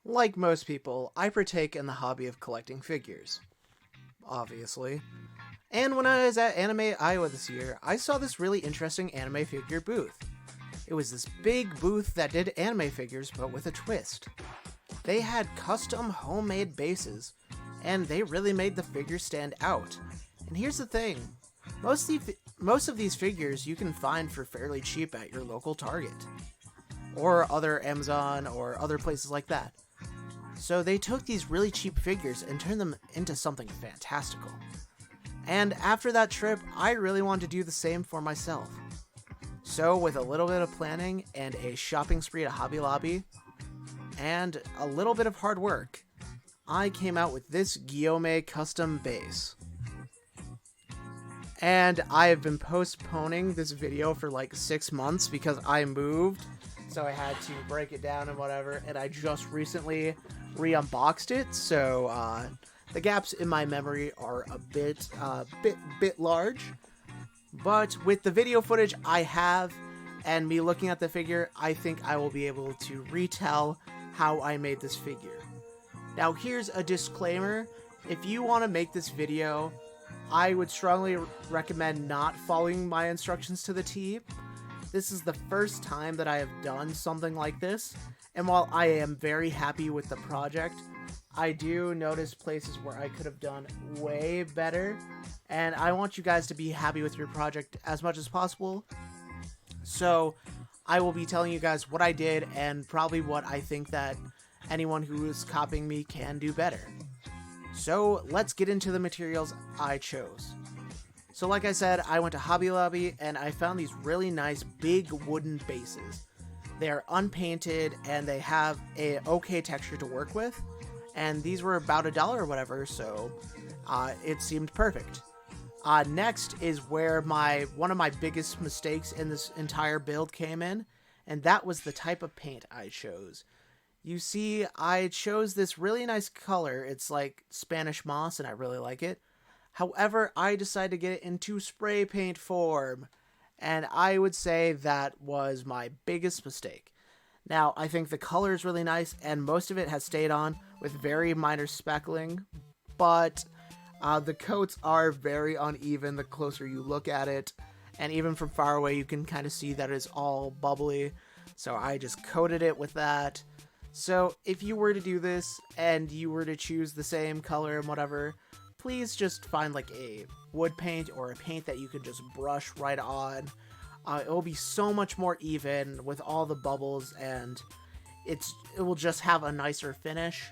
Like most people, I partake in the hobby of collecting figures, obviously. And when I was at Anime Iowa this year, I saw this really interesting anime figure booth. It was this big booth that did anime figures, but with a twist. They had custom homemade bases, and they really made the figures stand out. And here's the thing, most of these figures you can find for fairly cheap at your local Target, or other Amazon, or other places like that. So they took these really cheap figures and turned them into something fantastical. And after that trip, I really wanted to do the same for myself. So, with a little bit of planning and a shopping spree at Hobby Lobby, and a little bit of hard work, I came out with this Gyomei custom base. And I have been postponing this video for like 6 months because I moved, so I had to break it down and whatever, and I just recently re-unboxed it, so the gaps in my memory are a bit large. But with the video footage I have and me looking at the figure, I think I will be able to retell how I made this figure. Now here's a disclaimer. If you want to make this video, I would strongly recommend not following my instructions to the T. This is the first time that I have done something like this, and while I am very happy with the project, I do notice places where I could have done way better, and I want you guys to be happy with your project as much as possible. So I will be telling you guys what I did and probably what I think that anyone who is copying me can do better. So let's get into the materials I chose. So like I said, I went to Hobby Lobby and I found these really nice big wooden bases. They are unpainted and they have a okay texture to work with. And these were about $1 or whatever, so it seemed perfect. Next is where one of my biggest mistakes in this entire build came in, and that was the type of paint I chose. You see, I chose this really nice color. It's like Spanish moss, and I really like it. However, I decided to get it into spray paint form, and I would say that was my biggest mistake. Now, I think the color is really nice, and most of it has stayed on with very minor speckling, but the coats are very uneven the closer you look at it, and even from far away you can kind of see that it's all bubbly, so I just coated it with that. So if you were to do this, and you were to choose the same color and whatever, please just find like a wood paint or a paint that you can just brush right on. It will be so much more even with all the bubbles, and it will just have a nicer finish.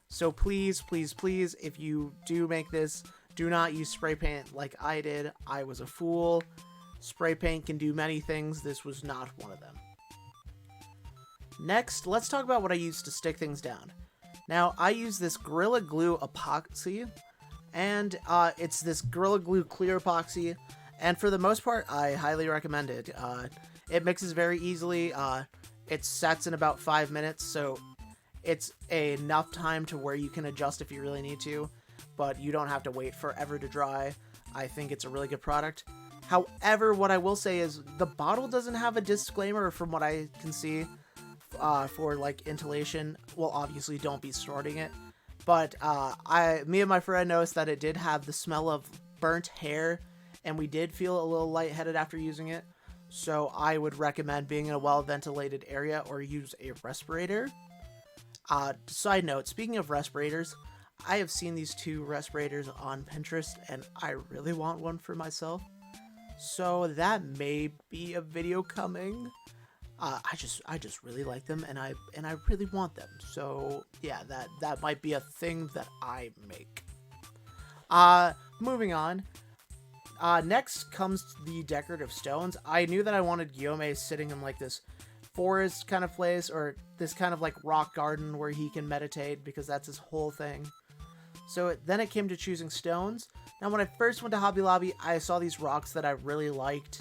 So please, please, please, if you do make this, do not use spray paint like I did. I was a fool. Spray paint can do many things. This was not one of them. Next, let's talk about what I used to stick things down. Now, I use this Gorilla Glue epoxy, and it's this Gorilla Glue clear epoxy. And for the most part, I highly recommend it. It mixes very easily. It sets in about 5 minutes, so it's enough time to where you can adjust if you really need to, but you don't have to wait forever to dry. I think it's a really good product. However, what I will say is the bottle doesn't have a disclaimer from what I can see for like inhalation. Well, obviously don't be snorting it, but me and my friend noticed that it did have the smell of burnt hair, and we did feel a little lightheaded after using it. So I would recommend being in a well-ventilated area or use a respirator. Side note, speaking of respirators, I have seen these 2 respirators on Pinterest, and I really want one for myself. So that may be a video coming. I just really like them, and I really want them. So yeah, that might be a thing that I make. Moving on. Next comes the decorative stones. I knew that I wanted Gyomei sitting in like this forest kind of place, or this kind of like rock garden where he can meditate, because that's his whole thing. So then it came to choosing stones. Now when I first went to Hobby Lobby, I saw these rocks that I really liked.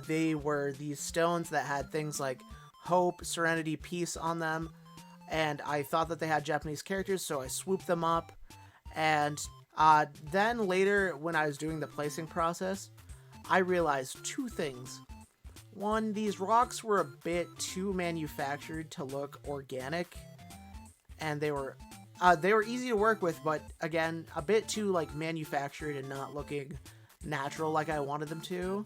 They were these stones that had things like hope, serenity, peace on them, and I thought that they had Japanese characters, so I swooped them up. And then later, when I was doing the placing process, I realized 2 things. One, these rocks were a bit too manufactured to look organic, and they were easy to work with, but again, a bit too like manufactured and not looking natural like I wanted them to.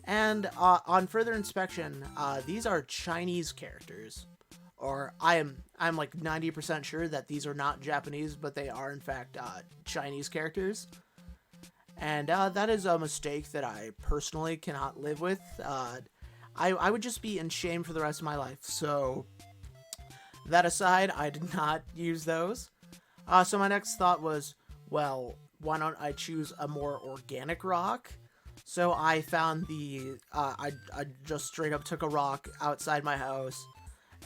And on further inspection, these are Chinese characters, or I'm like 90% sure that these are not Japanese, but they are in fact Chinese characters. And that is a mistake that I personally cannot live with. I would just be in shame for the rest of my life. So that aside, I did not use those. So my next thought was, well, why don't I choose a more organic rock? So I found I just straight up took a rock outside my house,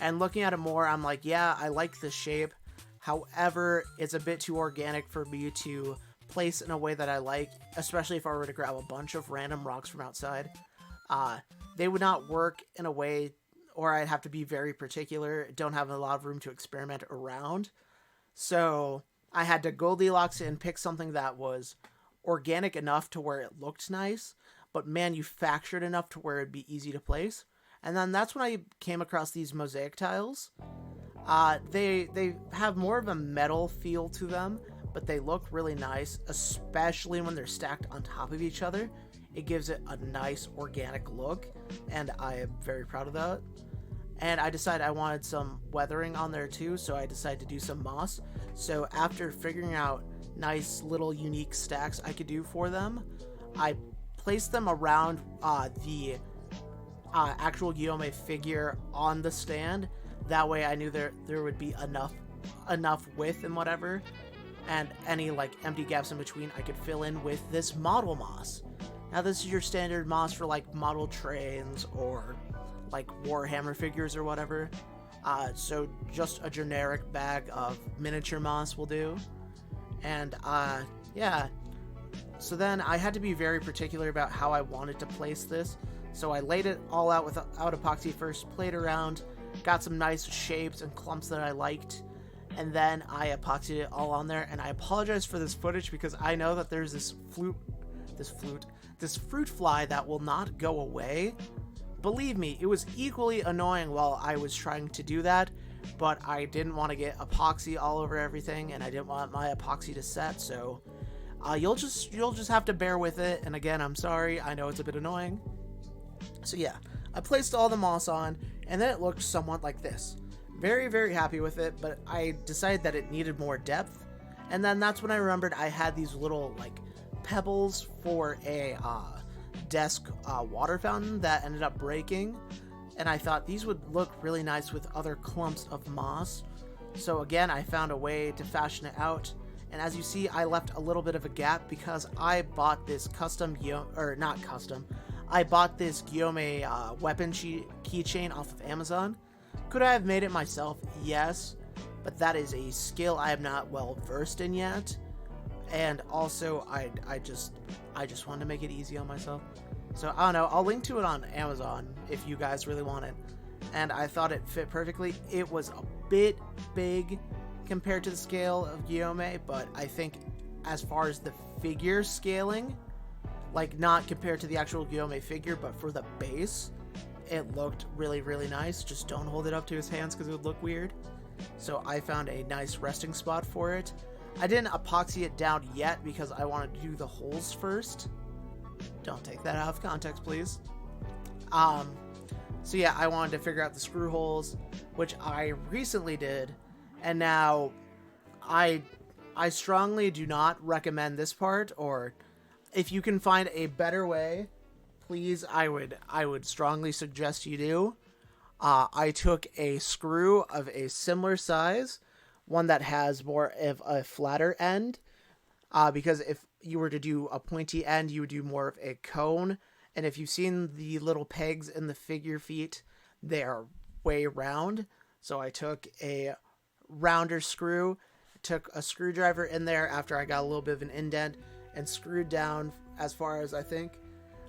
and looking at it more, I'm like, yeah, I like the shape. However, it's a bit too organic for me to place in a way that I like, especially if I were to grab a bunch of random rocks from outside. They would not work in a way, or I'd have to be very particular. Don't have a lot of room to experiment around. So I had to Goldilocks and pick something that was organic enough to where it looked nice, but manufactured enough to where it'd be easy to place. And then that's when I came across these mosaic tiles. They have more of a metal feel to them, but they look really nice, especially when they're stacked on top of each other. It gives it a nice organic look, and I am very proud of that. And I decided I wanted some weathering on there too, so I decided to do some moss. So after figuring out nice little unique stacks I could do for them, I placed them around the actual Gyomei figure on the stand. That way I knew there would be enough width and whatever, and any like empty gaps in between I could fill in with this model moss. Now this is your standard moss for like model trains or like Warhammer figures or whatever. So just a generic bag of miniature moss will do. And yeah. So then I had to be very particular about how I wanted to place this. So I laid it all out without epoxy first, played around, got some nice shapes and clumps that I liked, and then I epoxied it all on there. And I apologize for this footage because I know that there's this fruit fly that will not go away. Believe me, it was equally annoying while I was trying to do that, but I didn't want to get epoxy all over everything, and I didn't want my epoxy to set, so you'll just have to bear with it. And again, I'm sorry, I know it's a bit annoying. So yeah, I placed all the moss on, and then it looked somewhat like this. Very, very happy with it, but I decided that it needed more depth, and then that's when I remembered I had these little like pebbles for a desk water fountain that ended up breaking, and I thought these would look really nice with other clumps of moss. So again, I found a way to fashion it out, and as you see, I left a little bit of a gap because I bought this I bought this Gyomei weapon keychain off of Amazon. Could I have made it myself? Yes, but that is a skill I am not well versed in yet. And also, I just wanted to make it easy on myself. So, I don't know, I'll link to it on Amazon if you guys really want it. And I thought it fit perfectly. It was a bit big compared to the scale of Gyomei, but I think as far as the figure scaling, like not compared to the actual Gyomei figure, but for the base, it looked really, really nice. Just don't hold it up to his hands because it would look weird. So I found a nice resting spot for it. I didn't epoxy it down yet because I wanted to do the holes first. Don't take that out of context, please. So yeah, I wanted to figure out the screw holes, which I recently did, and now I strongly do not recommend this part, or if you can find a better way, please, I would strongly suggest you do. I took a screw of a similar size, one that has more of a flatter end, because if you were to do a pointy end, you would do more of a cone. And if you've seen the little pegs in the figure feet, they are way round. So I took a rounder screw, took a screwdriver in there after I got a little bit of an indent, and screwed down as far as I think,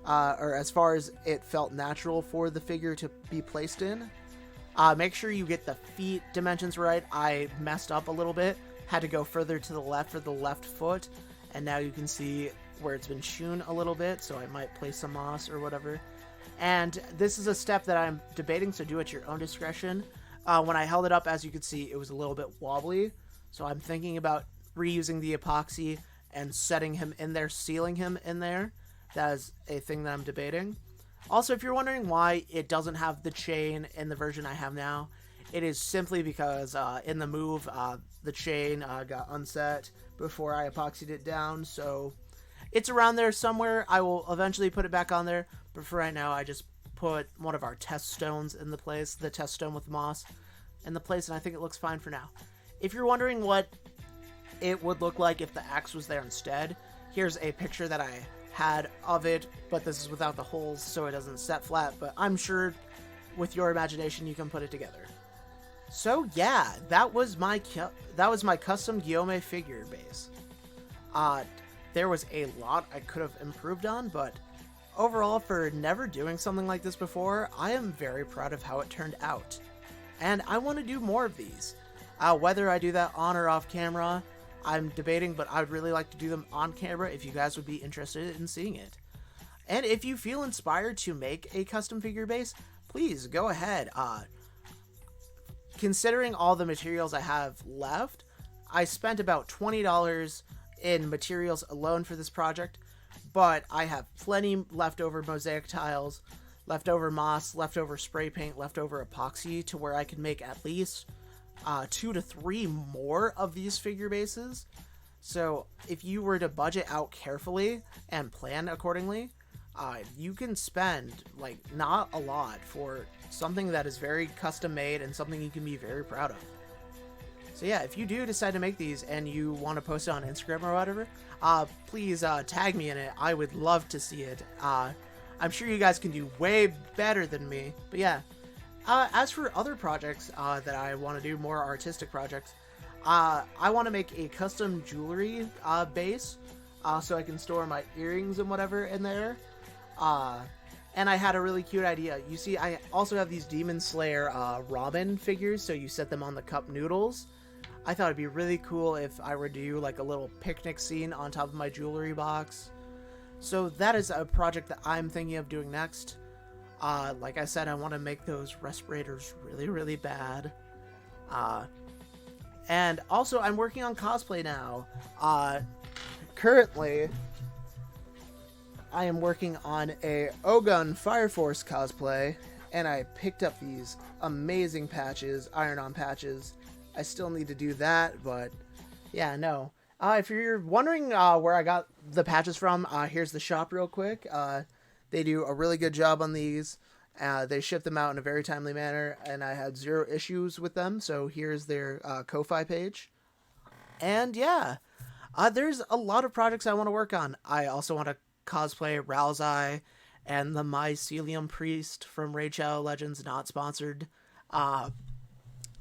or as far as it felt natural for the figure to be placed in. Make sure you get the feet dimensions right. I messed up a little bit, had to go further to the left for the left foot, and now you can see where it's been shewn a little bit, so I might place some moss or whatever. And this is a step that I'm debating, so do at your own discretion. When I held it up, as you can see, it was a little bit wobbly. So I'm thinking about reusing the epoxy and setting him in there, sealing him in there. That is a thing that I'm debating. Also, if you're wondering why it doesn't have the chain in the version I have now, it is simply because in the move, the chain got unset before I epoxied it down. So it's around there somewhere. I will eventually put it back on there. But for right now, I just put one of our test stones in the place, the test stone with moss in the place, and I think it looks fine for now. If you're wondering what it would look like if the axe was there instead, here's a picture that I had of it, but this is without the holes, so it doesn't set flat, but I'm sure with your imagination you can put it together. So yeah, that was my custom Gyomei figure base. There was a lot I could have improved on, but overall, for never doing something like this before, I am very proud of how it turned out. And I want to do more of these. Whether I do that on or off camera, I'm debating, but I would really like to do them on camera if you guys would be interested in seeing it. And if you feel inspired to make a custom figure base, please go ahead. Considering all the materials I have left, I spent about $20 in materials alone for this project, but I have plenty leftover mosaic tiles, leftover moss, leftover spray paint, leftover epoxy to where I can make at least 2 to 3 more of these figure bases. So if you were to budget out carefully and plan accordingly, you can spend like not a lot for something that is very custom made and something you can be very proud of. So yeah, if you do decide to make these and you want to post it on Instagram or whatever, please tag me in it. I would love to see it. I'm sure you guys can do way better than me, but yeah. As for other projects that I want to do, more artistic projects, I want to make a custom jewelry base so I can store my earrings and whatever in there. And I had a really cute idea. You see, I also have these Demon Slayer ramen figures, so you set them on the cup noodles. I thought it'd be really cool if I were to do like a little picnic scene on top of my jewelry box. So that is a project that I'm thinking of doing next. Like I said, I want to make those respirators really, really bad. And also, I'm working on cosplay now. Currently, I am working on a Ogun Fire Force cosplay, and I picked up these amazing patches, iron-on patches. I still need to do that, but yeah, no. If you're wondering where I got the patches from, here's the shop real quick. They do a really good job on these. They ship them out in a very timely manner, and I had 0 issues with them, so here's their Ko-Fi page. And yeah, there's a lot of projects I want to work on. I also want to cosplay Ralzai and the Mycelium Priest from Raid Shadow Legends, not sponsored.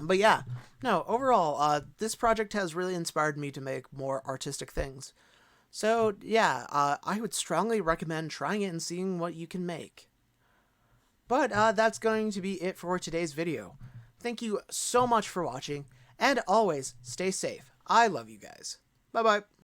But yeah, no, overall, this project has really inspired me to make more artistic things. So yeah, I would strongly recommend trying it and seeing what you can make. But that's going to be it for today's video. Thank you so much for watching, and always stay safe. I love you guys. Bye-bye.